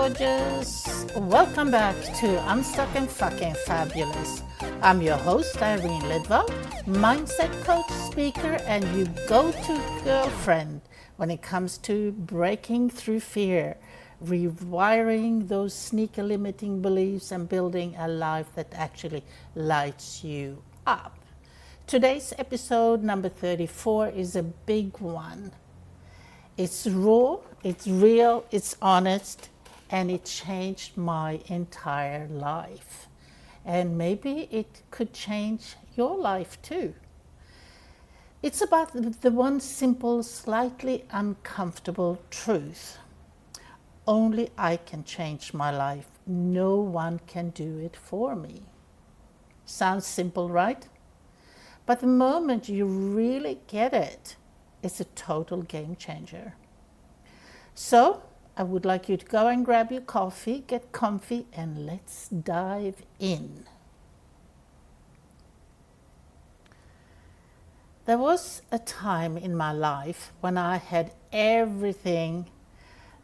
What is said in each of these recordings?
gorgeous. Welcome back to Unstuck and Fucking Fabulous. I'm your host, Irene Lidwell, mindset coach, speaker, and you go-to girlfriend when it comes to breaking through fear, rewiring those sneaky limiting beliefs, and building a life that actually lights you up. Today's episode, number 34, is a big one. It's raw, it's real, it's honest, and it changed my entire life. And maybe it could change your life too. It's about the one simple, slightly uncomfortable truth. Only I can change my life. No one can do it for me. Sounds simple, right? But the moment you really get it, it's a total game changer. So, I would like you to go and grab your coffee, get comfy, and let's dive in. There was a time in my life when I had everything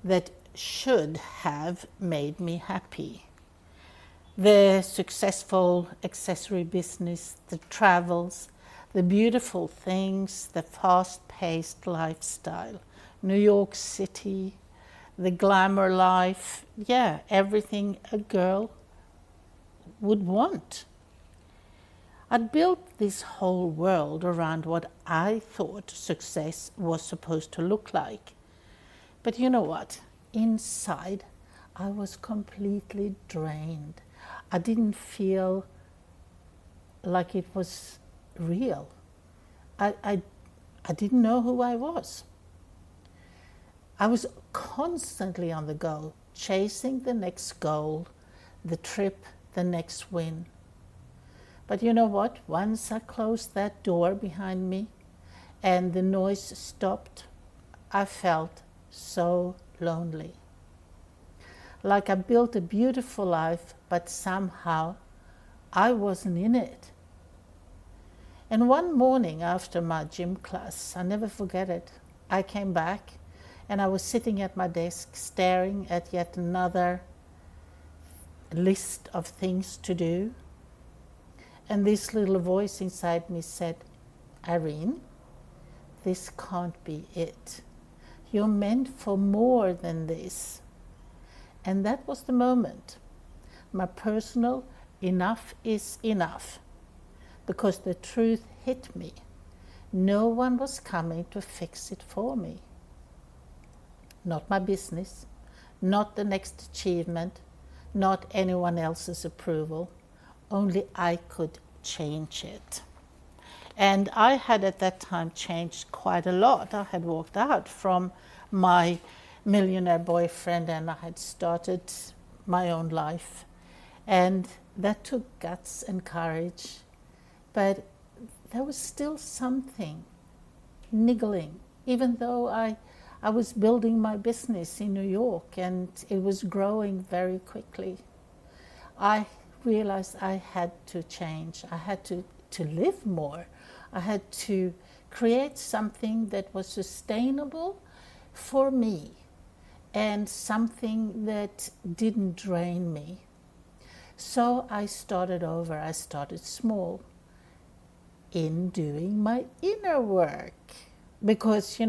that should have made me happy. The successful accessory business, the travels, the beautiful things, the fast-paced lifestyle, New York City, the glamour life, everything a girl would want. I'd built this whole world around what I thought success was supposed to look like. But you know what? Inside, I was completely drained. I didn't feel like it was real. I didn't know who I was. I was constantly on the go, chasing the next goal, the trip, the next win. But you know what? Once I closed that door behind me and the noise stopped, I felt so lonely. Like I built a beautiful life, but somehow I wasn't in it. And one morning after my gym class, I never forget it, I came back and I was sitting at my desk staring at yet another list of things to do. And this little voice inside me said, Irene, this can't be it. You're meant for more than this. And that was the moment. My personal enough is enough. Because the truth hit me. No one was coming to fix it for me. Not my business, not the next achievement, not anyone else's approval. Only I could change it. And I had at that time changed quite a lot. I had walked out from my millionaire boyfriend and I had started my own life. And that took guts and courage. But there was still something niggling, even though I was building my business in New York and it was growing very quickly. I realized I had to change. I had to live more. I had to create something that was sustainable for me and something that didn't drain me. So I started over. I started small in doing my inner work. Because,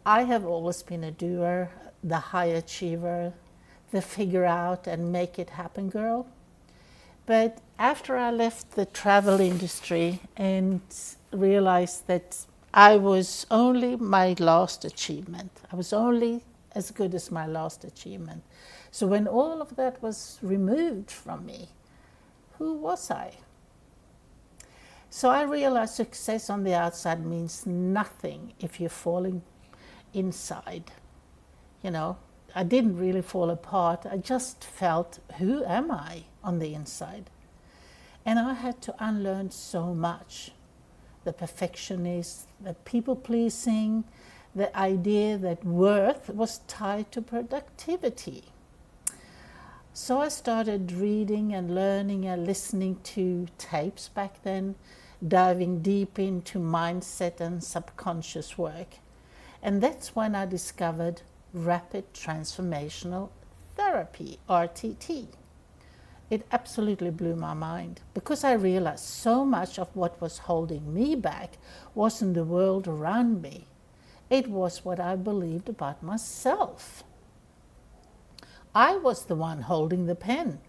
I have always been a doer, the high achiever, the figure out and make it happen girl. But after I left the travel industry and realized that I was only my last achievement, I was only as good as my last achievement. So when all of that was removed from me, who was I? So I realized success on the outside means nothing if you're falling inside. I didn't really fall apart. I just felt, who am I on the inside? And I had to unlearn so much. The perfectionist, the people-pleasing, the idea that worth was tied to productivity. So I started reading and learning and listening to tapes back then, diving deep into mindset and subconscious work. And that's when I discovered rapid transformational therapy, RTT. It absolutely blew my mind because I realized so much of what was holding me back wasn't the world around me. It was what I believed about myself. I was the one holding the pen.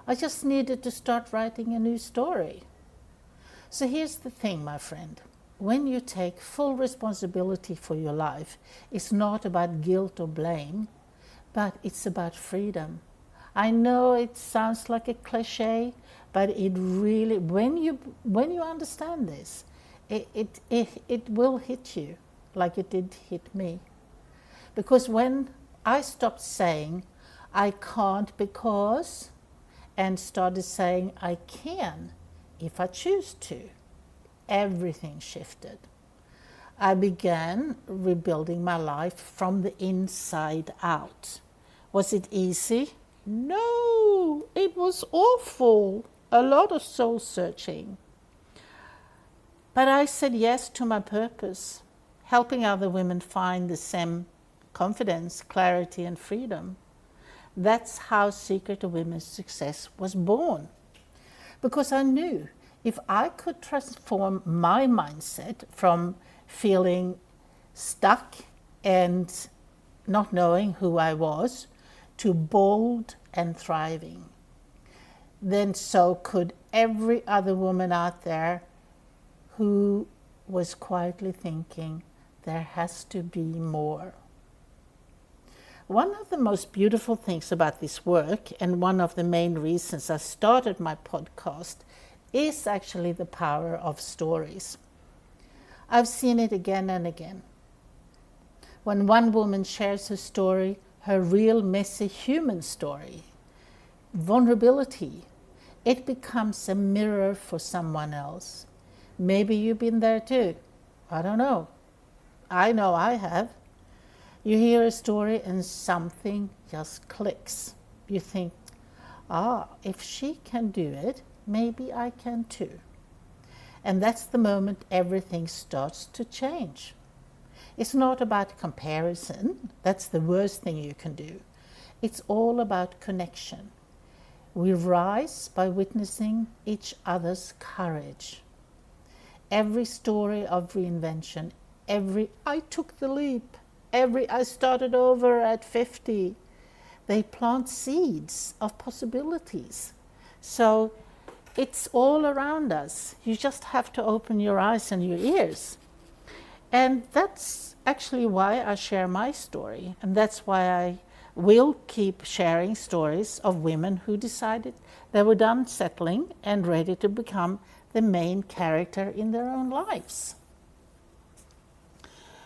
I just needed to start writing a new story. So here's the thing, my friend. When you take full responsibility for your life, it's not about guilt or blame, but it's about freedom. I know it sounds like a cliche, but it really, when you understand this, it will hit you like it did hit me. Because when I stopped saying, I can't because, and started saying, I can if I choose to, everything shifted. I began rebuilding my life from the inside out. Was it easy? No, it was awful. A lot of soul searching. But I said yes to my purpose, helping other women find the same confidence, clarity, and freedom. That's how Secret to Women's Success was born. Because I knew if I could transform my mindset from feeling stuck and not knowing who I was to bold and thriving, then so could every other woman out there who was quietly thinking, there has to be more. One of the most beautiful things about this work, and one of the main reasons I started my podcast, is actually the power of stories. I've seen it again and again. When one woman shares her story, her real messy human story, vulnerability, it becomes a mirror for someone else. Maybe you've been there too. I don't know. I know I have. You hear a story and something just clicks. You think, if she can do it, maybe I can too. And that's the moment everything starts to change. It's not about comparison. That's the worst thing you can do. It's all about connection. We rise by witnessing each other's courage. Every story of reinvention, I took the leap, I started over at 50, they plant seeds of possibilities. So it's all around us. You just have to open your eyes and your ears. And that's actually why I share my story. And that's why I will keep sharing stories of women who decided they were done settling and ready to become the main character in their own lives.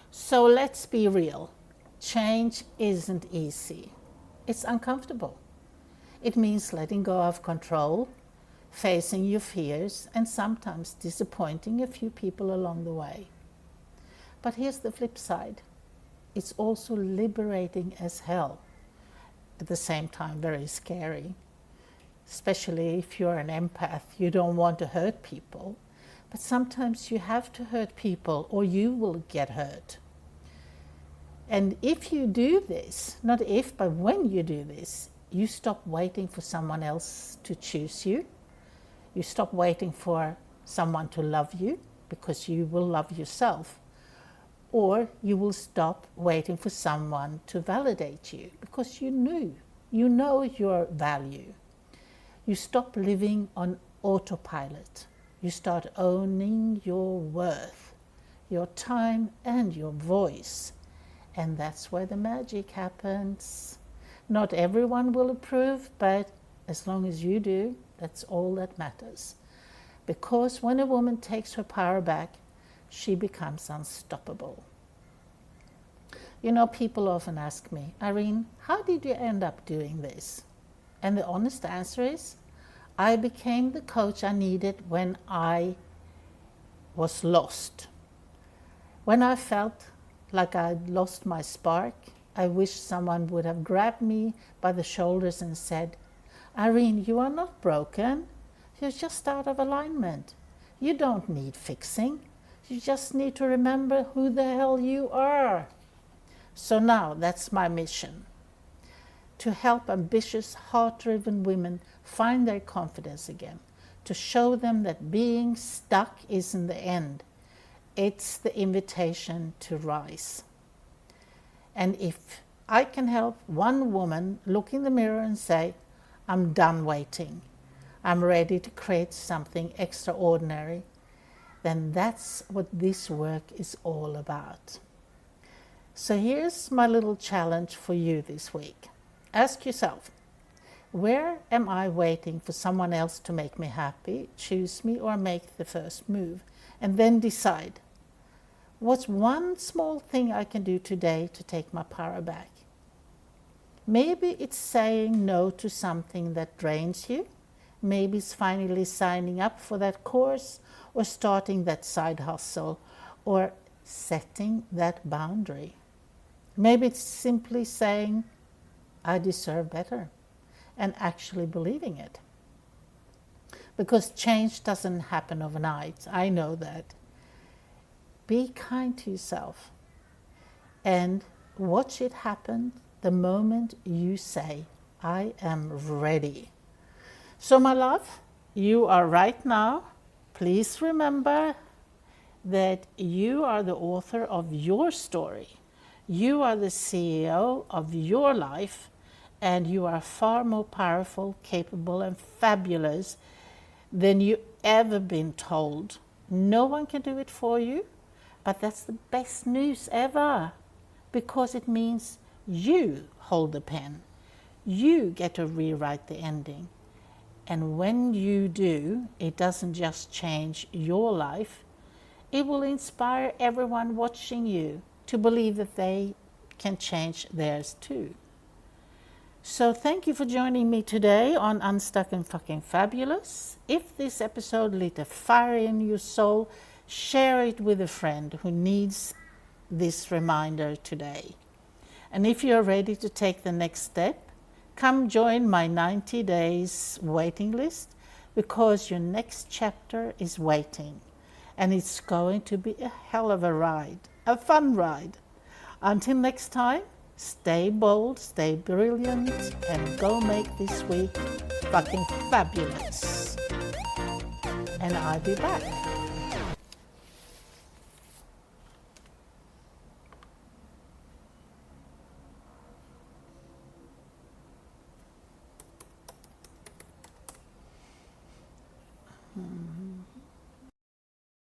So let's be real. Change isn't easy. It's uncomfortable. It means letting go of control, facing your fears, and sometimes disappointing a few people along the way. But here's the flip side. It's also liberating as hell. At the same time, very scary. Especially if you're an empath, you don't want to hurt people. But sometimes you have to hurt people or you will get hurt. And if you do this, not if, but when you do this, you stop waiting for someone else to choose you. You stop waiting for someone to love you because you will love yourself. Or you will stop waiting for someone to validate you because you know your value. You stop living on autopilot. You start owning your worth, your time, and your voice. And that's where the magic happens. Not everyone will approve, but as long as you do, that's all that matters. Because when a woman takes her power back, she becomes unstoppable. You know, people often ask me, Irene, how did you end up doing this? And the honest answer is, I became the coach I needed when I was lost. When I felt like I'd lost my spark, I wished someone would have grabbed me by the shoulders and said, Irene, you are not broken. You're just out of alignment. You don't need fixing. You just need to remember who the hell you are. So now that's my mission. to help ambitious, heart-driven women find their confidence again, to show them that being stuck isn't the end. It's the invitation to rise. And if I can help one woman look in the mirror and say, I'm done waiting, I'm ready to create something extraordinary, then that's what this work is all about. So here's my little challenge for you this week. Ask yourself, where am I waiting for someone else to make me happy, choose me, or make the first move? And then decide, what's one small thing I can do today to take my power back? Maybe it's saying no to something that drains you. Maybe it's finally signing up for that course, or starting that side hustle, or setting that boundary. Maybe it's simply saying, I deserve better, and actually believing it. Because change doesn't happen overnight. I know that. Be kind to yourself and watch it happen the moment you say, I am ready. So my love, you are right now. Please remember that you are the author of your story. You are the CEO of your life, and you are far more powerful, capable, and fabulous than you ever been told. No one can do it for you, but that's the best news ever, because it means you hold the pen. You get to rewrite the ending. And when you do, it doesn't just change your life, it will inspire everyone watching you to believe that they can change theirs too. So thank you for joining me today on Unstuck and Fucking Fabulous. If this episode lit a fire in your soul, share it with a friend who needs this reminder today. And if you're ready to take the next step, come join my 90 days waiting list, because your next chapter is waiting, and it's going to be a hell of a ride, a fun ride. Until next time, stay bold, stay brilliant, and go make this week fucking fabulous. And I'll be back.